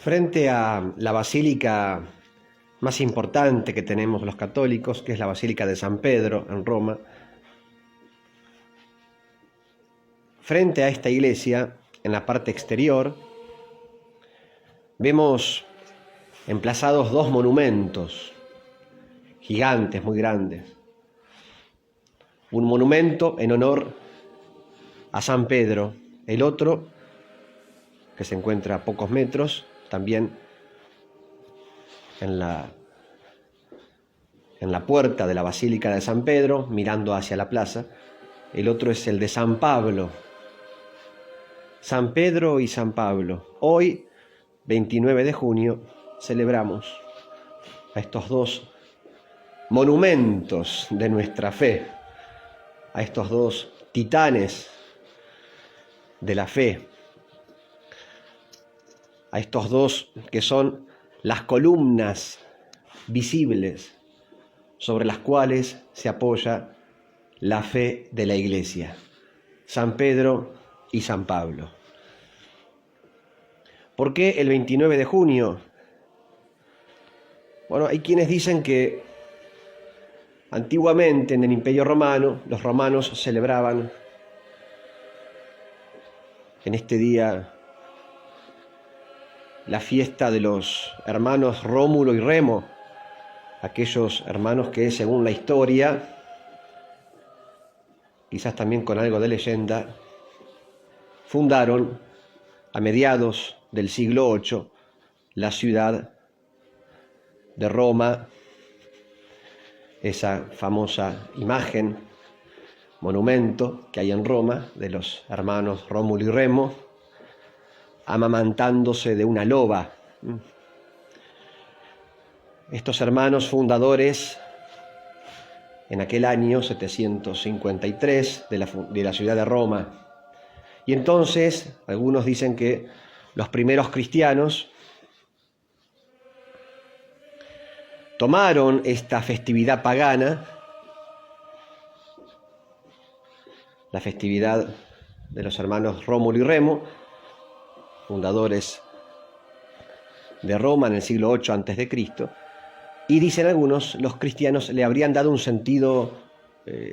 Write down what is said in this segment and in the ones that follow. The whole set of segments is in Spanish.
Frente a la basílica más importante que tenemos los católicos, que es la Basílica de San Pedro en Roma, frente a esta iglesia, en la parte exterior, vemos emplazados dos monumentos gigantes, muy grandes. Un monumento en honor a San Pedro, el otro, que se encuentra a pocos metros, también en la puerta de la Basílica de San Pedro, mirando hacia la plaza. El otro es el de San Pablo. San Pedro y San Pablo. Hoy, 29 de junio, celebramos a estos dos monumentos de nuestra fe, a estos dos titanes de la fe, a estos dos que son las columnas visibles sobre las cuales se apoya la fe de la Iglesia, San Pedro y San Pablo. ¿Por qué el 29 de junio? Bueno, hay quienes dicen que antiguamente en el Imperio Romano, los romanos celebraban en este día la fiesta de los hermanos Rómulo y Remo, aquellos hermanos que, según la historia, quizás también con algo de leyenda, fundaron a mediados del siglo VIII la ciudad de Roma, esa famosa imagen, monumento que hay en Roma de los hermanos Rómulo y Remo, amamantándose de una loba. Estos hermanos fundadores, en aquel año 753, de la ciudad de Roma. Y entonces, algunos dicen que los primeros cristianos tomaron esta festividad pagana, la festividad de los hermanos Rómulo y Remo, fundadores de Roma en el siglo VIII a.C., y dicen algunos, los cristianos le habrían dado un sentido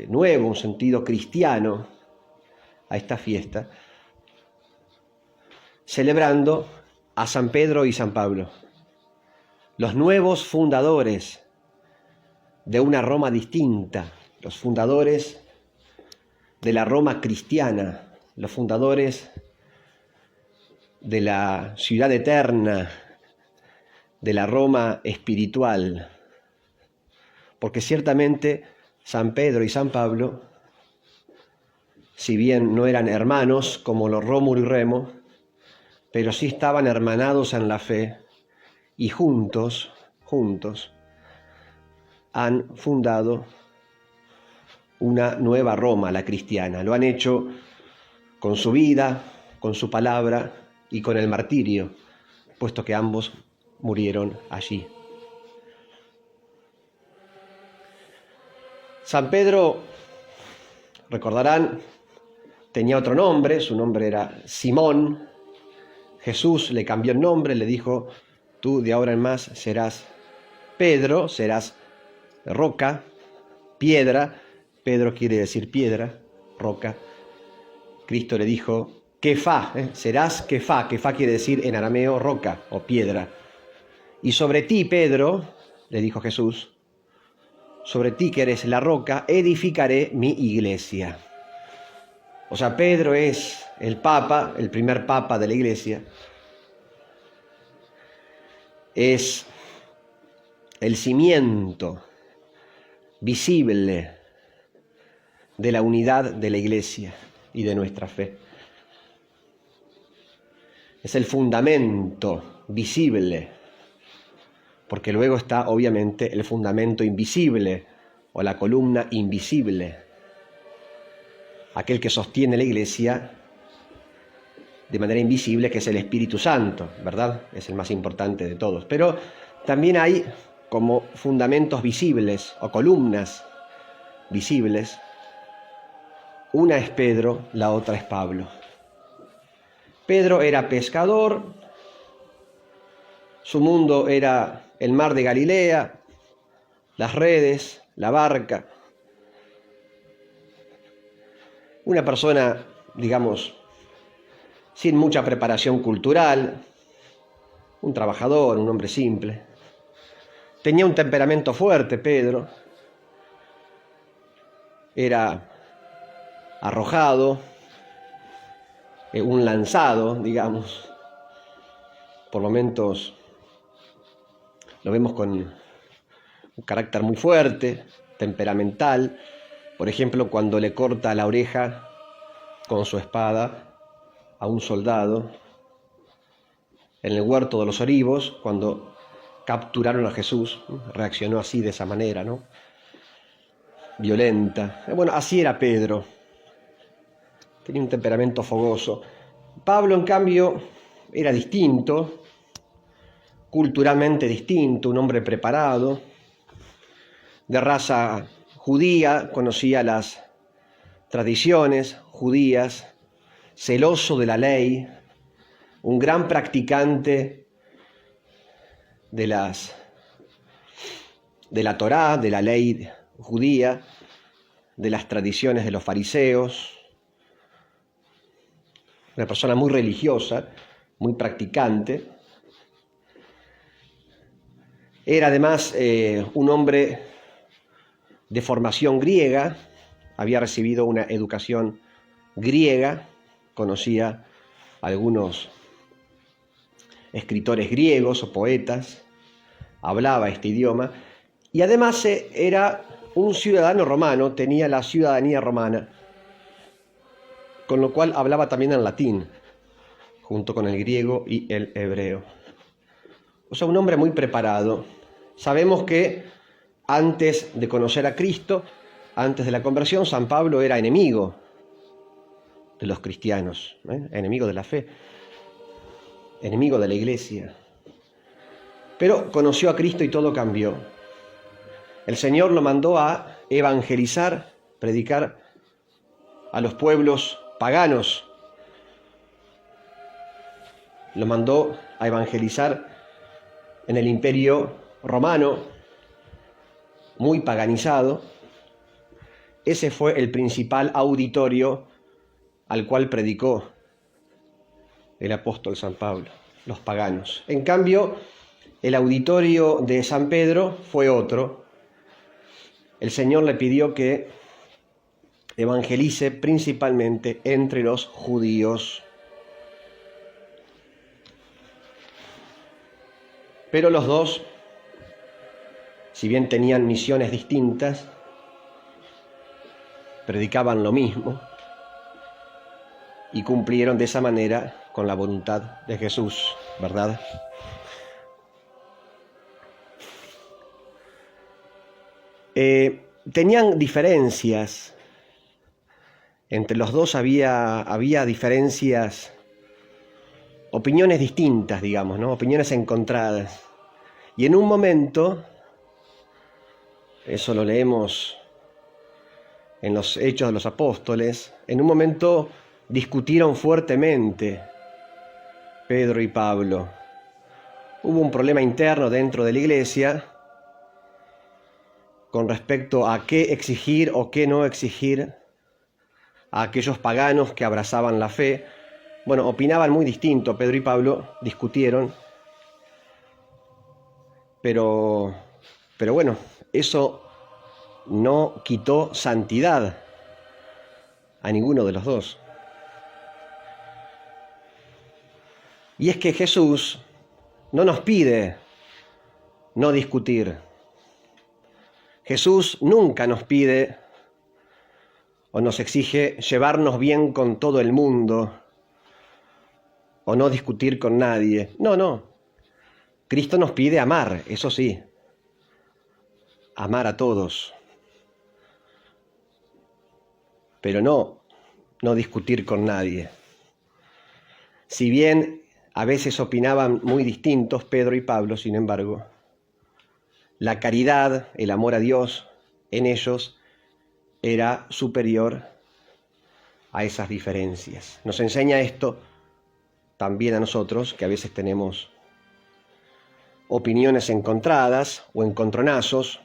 nuevo, un sentido cristiano a esta fiesta, celebrando a San Pedro y San Pablo, los nuevos fundadores de una Roma distinta, los fundadores de la Roma cristiana, los fundadores de la ciudad eterna, de la Roma espiritual, porque ciertamente San Pedro y San Pablo, si bien no eran hermanos como los Rómulo y Remo, pero sí estaban hermanados en la fe y juntos han fundado una nueva Roma, la cristiana. Lo han hecho con su vida, con su palabra y con el martirio, puesto que ambos murieron allí. San Pedro, recordarán, tenía otro nombre, su nombre era Simón. Jesús le cambió el nombre, le dijo: tú de ahora en más serás Pedro, serás roca, piedra. Pedro quiere decir piedra, roca. Cristo le dijo Kefá, serás Kefá. Kefá quiere decir en arameo roca o piedra. Y sobre ti, Pedro, le dijo Jesús, sobre ti que eres la roca, edificaré mi iglesia. O sea, Pedro es el papa, el primer papa de la iglesia. Es el cimiento visible de la unidad de la iglesia y de nuestra fe. Es el fundamento visible, porque luego está obviamente el fundamento invisible o la columna invisible, aquel que sostiene la iglesia de manera invisible, que es el Espíritu Santo, ¿verdad? Es el más importante de todos. Pero también hay como fundamentos visibles o columnas visibles. Una es Pedro, la otra es Pablo. Pedro era pescador, Su mundo era el mar de Galilea, las redes, la barca. Una persona, digamos, sin mucha preparación cultural, un trabajador, un hombre simple. Tenía un temperamento fuerte, Pedro. Era arrojado, un lanzado, digamos. Por momentos lo vemos con un carácter muy fuerte, temperamental. Por ejemplo, cuando le corta la oreja con su espada a un soldado en el huerto de los Olivos, cuando capturaron a Jesús, reaccionó así, de esa manera, ¿no? Violenta. Bueno, así era Pedro. Tenía un temperamento fogoso. Pablo, en cambio, era distinto, culturalmente distinto, un hombre preparado, de raza judía, conocía las tradiciones judías, celoso de la ley, un gran practicante de la Torá, de la ley judía, de las tradiciones de los fariseos, una persona muy religiosa, muy practicante. Era además un hombre de formación griega, había recibido una educación griega, conocía algunos escritores griegos o poetas, hablaba este idioma, y además era un ciudadano romano, tenía la ciudadanía romana, con lo cual hablaba también en latín, junto con el griego y el hebreo. O sea, un hombre muy preparado. Sabemos que antes de conocer a Cristo, antes de la conversión, San Pablo era enemigo de los cristianos, enemigo de la fe, enemigo de la iglesia. Pero conoció a Cristo y todo cambió. El Señor lo mandó a evangelizar, predicar a los pueblos paganos. Lo mandó a evangelizar en el Imperio Romano, muy paganizado. Ese fue el principal auditorio al cual predicó el apóstol San Pablo, los paganos. En cambio, el auditorio de San Pedro fue otro. El Señor le pidió que evangelice principalmente entre los judíos. Pero los dos, si bien tenían misiones distintas, predicaban lo mismo y cumplieron de esa manera con la voluntad de Jesús, ¿verdad? Tenían diferencias. Entre los dos había diferencias, opiniones distintas, digamos, ¿no? Opiniones encontradas. Y en un momento, eso lo leemos en los Hechos de los Apóstoles, en un momento discutieron fuertemente Pedro y Pablo. Hubo un problema interno dentro de la iglesia con respecto a qué exigir o qué no exigir a aquellos paganos que abrazaban la fe. Bueno, opinaban muy distinto. Pedro y Pablo discutieron, pero bueno, eso no quitó santidad a ninguno de los dos. Y es que Jesús no nos pide no discutir. Jesús nunca nos pide o nos exige llevarnos bien con todo el mundo o no discutir con nadie. No. Cristo nos pide amar, eso sí, amar a todos, pero no discutir con nadie. Si bien a veces opinaban muy distintos Pedro y Pablo, sin embargo, la caridad, el amor a Dios en ellos era superior a esas diferencias. Nos enseña esto también a nosotros, que a veces tenemos opiniones encontradas o encontronazos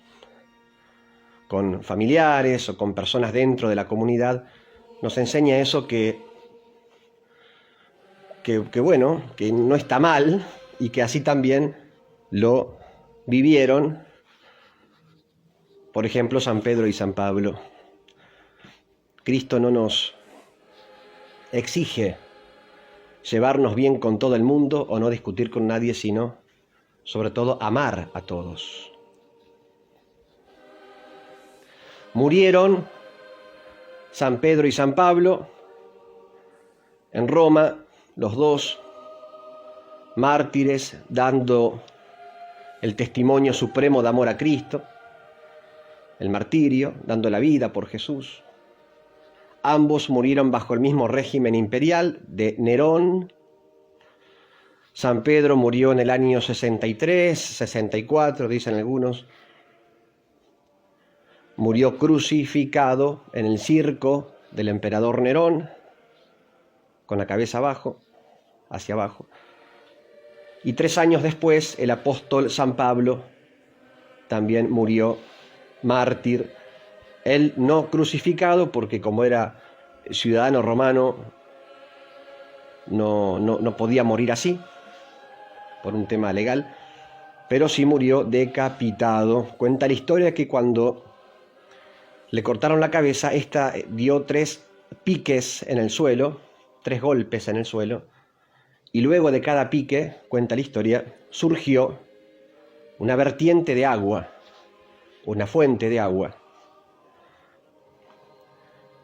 con familiares o con personas dentro de la comunidad, nos enseña eso que bueno, que no está mal y que así también lo vivieron, por ejemplo, San Pedro y San Pablo. Cristo no nos exige llevarnos bien con todo el mundo o no discutir con nadie, sino, sobre todo, amar a todos. Murieron San Pedro y San Pablo en Roma, los dos mártires, dando el testimonio supremo de amor a Cristo, el martirio, dando la vida por Jesús. Ambos murieron bajo el mismo régimen imperial de Nerón. San Pedro murió en el año 63, 64, dicen algunos. Murió crucificado en el circo del emperador Nerón, con la cabeza hacia abajo. Y 3 años después, el apóstol San Pablo también murió mártir. Él no crucificado, porque como era ciudadano romano, no podía morir así, por un tema legal, pero sí murió decapitado. Cuenta la historia que cuando le cortaron la cabeza, esta dio 3 piques en el suelo, 3 golpes en el suelo, y luego de cada pique, cuenta la historia, surgió una vertiente de agua, una fuente de agua.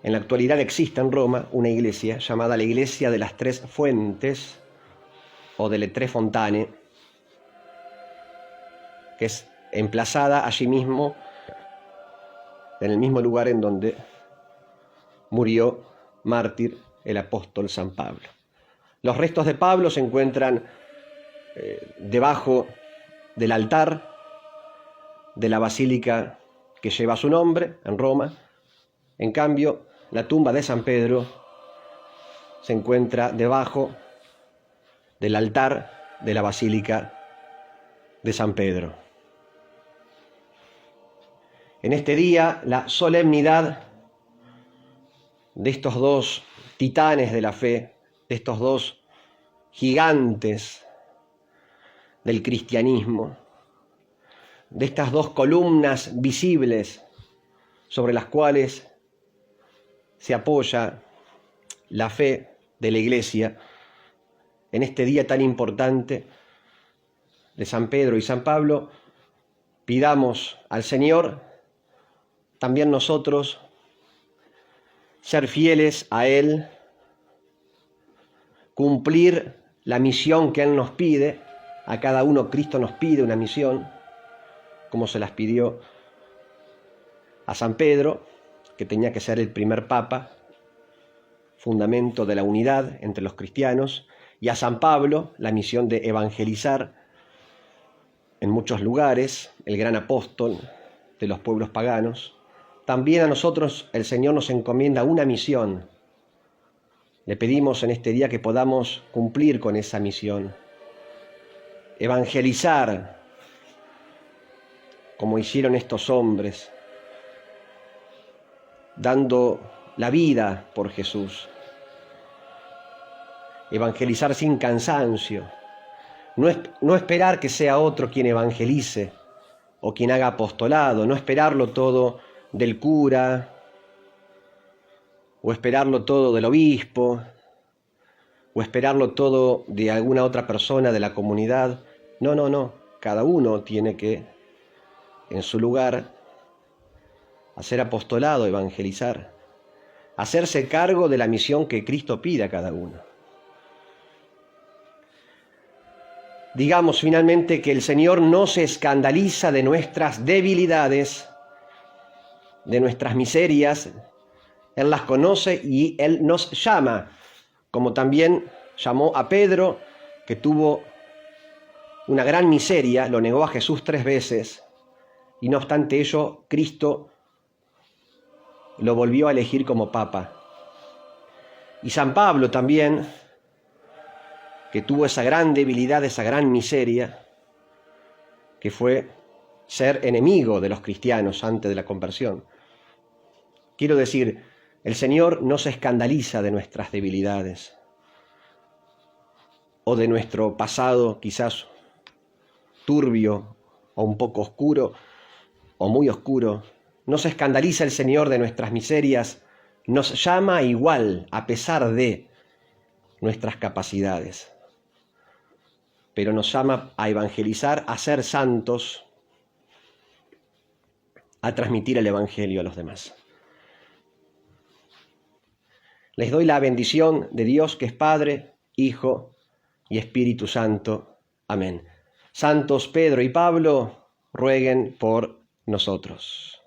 En la actualidad existe en Roma una iglesia llamada la Iglesia de las 3 Fuentes, o de Le Tre Fontane, que es emplazada allí mismo, en el mismo lugar en donde murió mártir el apóstol San Pablo. Los restos de Pablo se encuentran debajo del altar de la basílica que lleva su nombre en Roma. En cambio, la tumba de San Pedro se encuentra debajo del altar de la basílica de San Pedro. En este día, la solemnidad de estos 2 titanes de la fe, de estos 2 gigantes del cristianismo, de estas 2 columnas visibles sobre las cuales se apoya la fe de la Iglesia, en este día tan importante de San Pedro y San Pablo, pidamos al Señor también nosotros ser fieles a Él, cumplir la misión que Él nos pide. A cada uno Cristo nos pide una misión, como se las pidió a San Pedro, que tenía que ser el primer papa, fundamento de la unidad entre los cristianos, y a San Pablo la misión de evangelizar en muchos lugares, el gran apóstol de los pueblos paganos. También a nosotros el Señor nos encomienda una misión. Le pedimos en este día que podamos cumplir con esa misión. Evangelizar, como hicieron estos hombres, dando la vida por Jesús. Evangelizar sin cansancio. No esperar que sea otro quien evangelice o quien haga apostolado. No esperarlo todo del cura o esperarlo todo del obispo o esperarlo todo de alguna otra persona de la comunidad. No. Cada uno tiene que, en su lugar, hacer apostolado, evangelizar, hacerse cargo de la misión que Cristo pide a cada uno. Digamos finalmente que el Señor no se escandaliza de nuestras debilidades, de nuestras miserias. Él las conoce y Él nos llama, como también llamó a Pedro, que tuvo una gran miseria, lo negó a Jesús 3 veces, y no obstante ello, Cristo lo volvió a elegir como papa. Y San Pablo también, que tuvo esa gran debilidad, esa gran miseria, que fue ser enemigo de los cristianos antes de la conversión. Quiero decir, el Señor no se escandaliza de nuestras debilidades o de nuestro pasado quizás turbio o un poco oscuro o muy oscuro. No se escandaliza el Señor de nuestras miserias, nos llama igual a pesar de nuestras capacidades, pero nos llama a evangelizar, a ser santos, a transmitir el Evangelio a los demás. Les doy la bendición de Dios, que es Padre, Hijo y Espíritu Santo. Amén. Santos Pedro y Pablo, rueguen por nosotros.